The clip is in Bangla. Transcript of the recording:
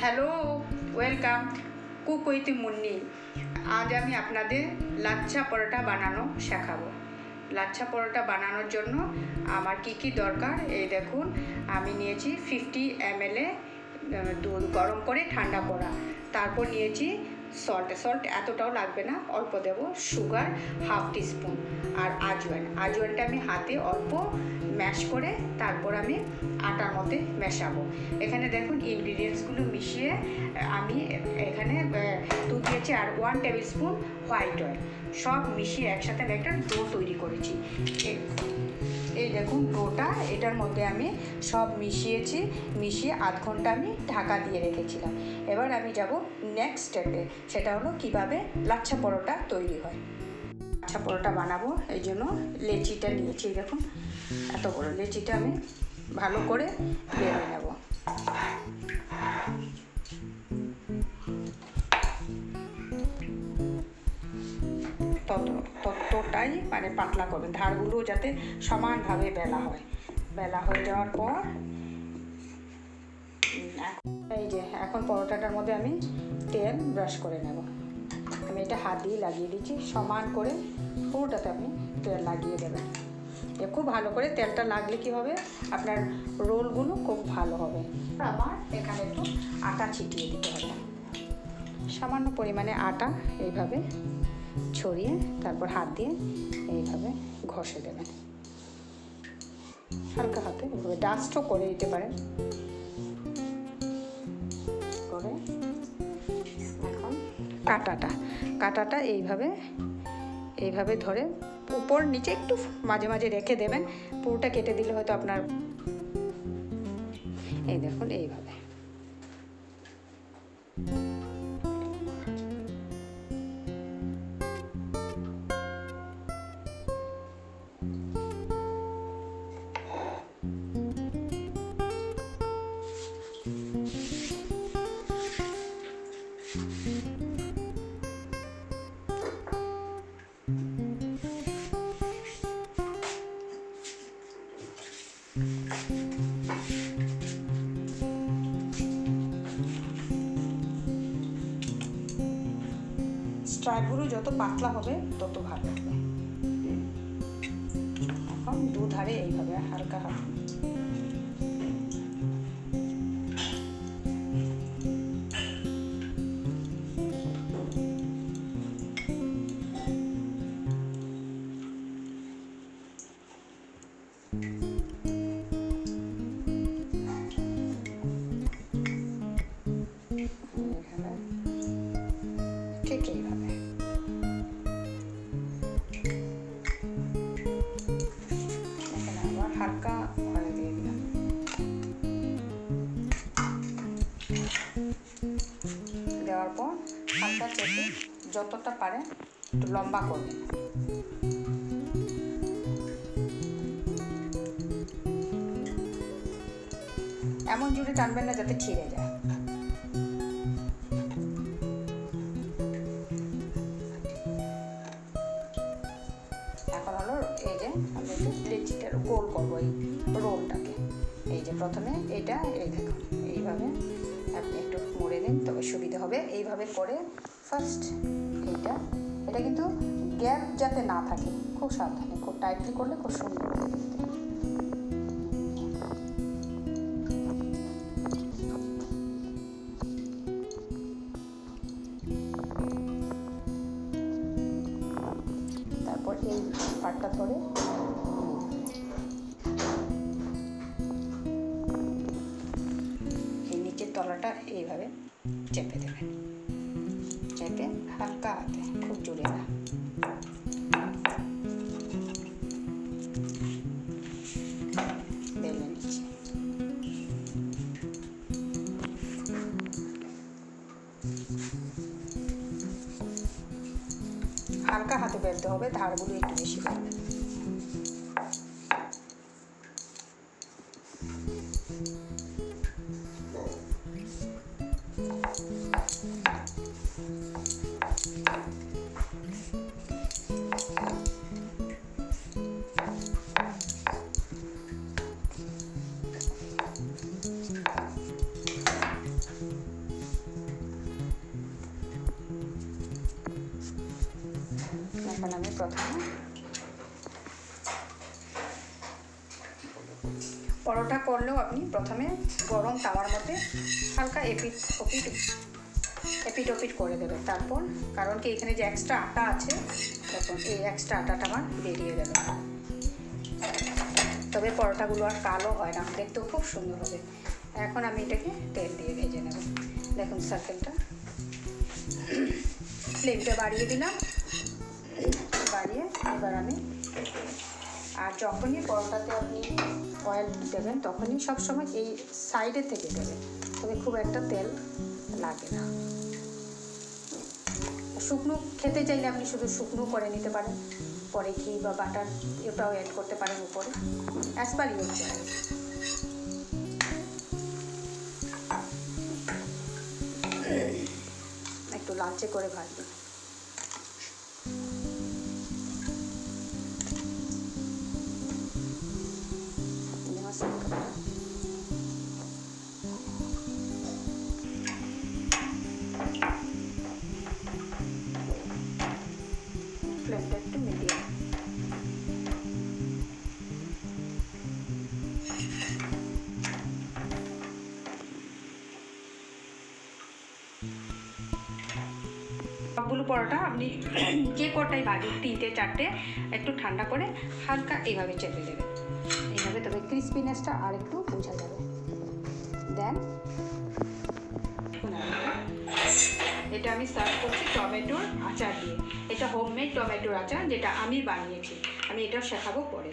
Hello, welcome cook with Munni. আজ আমি আপনাদের লাচ্ছা পরোটা বানানো শেখাবো। লাচ্ছা পরোটা বানানোর জন্য আমার কি দরকার এই দেখুন। আমি নিয়েছি 50 ml দুধ গরম করে ঠান্ডা করা, তারপর নিয়েছি সল্ট এতটাও লাগবে না, অল্প দেব, সুগার হাফ টিস্পুন, আর আজওয়াইনটা আমি হাতে অল্প ম্যাশ করে তারপর আমি আটার মধ্যে মেশাবো। এখানে দেখুন ইনগ্রিডিয়েন্টসগুলো মিশিয়ে আমি এখানে দুধ দিয়েছি আর 1 টেবিল স্পুন হোয়াইট অয়েল, সব মিশিয়ে একসাথে আমি একটা ডো তৈরি করেছি। এই দেখুন ডোটা, এটার মধ্যে আমি সব মিশিয়ে আধ ঘন্টা আমি ঢাকা দিয়ে রেখেছিলাম। এবার আমি যাব নেক্সট স্টেপে, সেটা হলো কিভাবে লাচ্ছা পরোটা তৈরি হয়। লাচ্ছা পরোটা বানাবো এই জন্য লেচিটা নিয়েছি, দেখুন এত বড় লেচিটা আমি ভালো করে বেলে নেব। ততটাই মানে পাতলা করবেন, ধারগুলো যাতে সমানভাবে বেলা হয়ে যাওয়ার পর এই যে এখন পরোটাটার মধ্যে আমি তেল ব্রাশ করে নেব। আমি এটা হাত দিয়ে লাগিয়ে দিচ্ছি, সমান করে পুরোটাতে আপনি তেল লাগিয়ে দেবেন। খুব ভালো করে তেলটা লাগলে কি হবে, আপনার রোলগুলো খুব ভালো হবে। আমার এখানে একটু আটা ছিটিয়ে দিতে হবে, সামান্য পরিমাণে আটা এইভাবে ছড়িয়ে তারপর হাত দিয়ে এইভাবে ঘষে দেবেন, হালকা হাতে এইভাবে ডাস্টও করে দিতে পারেন। করে এখন কাটাটা এইভাবে ধরে উপর নিচে একটু মাঝে মাঝে রেখে দেবেন, পুরোটা কেটে দিলে হয়তো আপনার এই দেখুন এইভাবে। স্ট্রাইপগুলো যত পাতলা হবে তত ভালো হবে। এখন দুধারে এইভাবে হালকা হালকা ঠিক এইভাবে এখানে আবার হালকা ঘরে দিয়ে দিলাম। দেওয়ার পর হালকা চেপে যতটা পারে একটু লম্বা করবেন। এমন জুড়ে টানবেন না যাতে ছিঁড়ে যায়। এখন হলো এই যে আমি একটু লেচিটার গোল করবো এই রোলটাকে। এই যে প্রথমে এটা এই দেখুন এইভাবে আপনি একটু মুড়ে দিন, তবে সুবিধা হবে। এইভাবে করে ফার্স্ট এটা কিন্তু গ্যাপ যাতে না থাকে, খুব সাবধানে, খুব টাইটলি করলে খুব সুন্দর হবে দেখতে। তারপর এই পাটটা ধরে এই নিচের তলাটা এইভাবে চেপে দেবেন, চেপে হালকা হাতে, খুব জোরে না। বেলে নিচ্ছি, হালকা হাতে বেলতে হবে, ধারগুলো একটু বেশি বেলবেন। এখন আমি প্রথমে পরোটা করলেও আপনি প্রথমে গরম তাওয়ার মধ্যে হালকা এপিট ওপিট করে দেবেন। তারপর কারণ কি এখানে যে এক্সট্রা আটা আছে, তখন এই এক্সট্রা আটাটা আমার বেরিয়ে যাবে। তবে পরোটাগুলো আর কালো হয় না, দেখতেও খুব সুন্দর হবে। এখন আমি এটাকে তেল দিয়ে ভেজে নেব। দেখুন সার্কেলটা, ফ্লেমটা বাড়িয়ে দিলাম, বাড়িয়ে এবার আমি, আর যখনই পরোটাতে আপনি অয়েল দেবেন তখনই সবসময় এই সাইডে থেকে দেবেন, তবে খুব একটা তেল লাগে না। শুকনো খেতে চাইলে আপনি শুধু শুকনো করে নিতে পারেন, পরে ঘি বা বাটার এটাও অ্যাড করতে পারেন উপরে, অ্যাজ পার ইউর চয়েস। একটু লালচে করে ভাজবেন। ফ্লেমটা একটু মিডিয়াম। সবগুলো পরোটা আপনি যে কটাই ভাজি, 3টে 4টে, একটু ঠান্ডা করে হালকা এইভাবে চেপে দেবেন, এইভাবে, তবে ক্রিসপিনেসটা আর একটু বোঝা যাবে। দেন এটা আমি সার্ভ করছি টমেটোর আচার দিয়ে। এটা হোমমেড টমেটোর আচার, যেটা আমি বানিয়েছি, আমি এটাও শেখাবো পরে।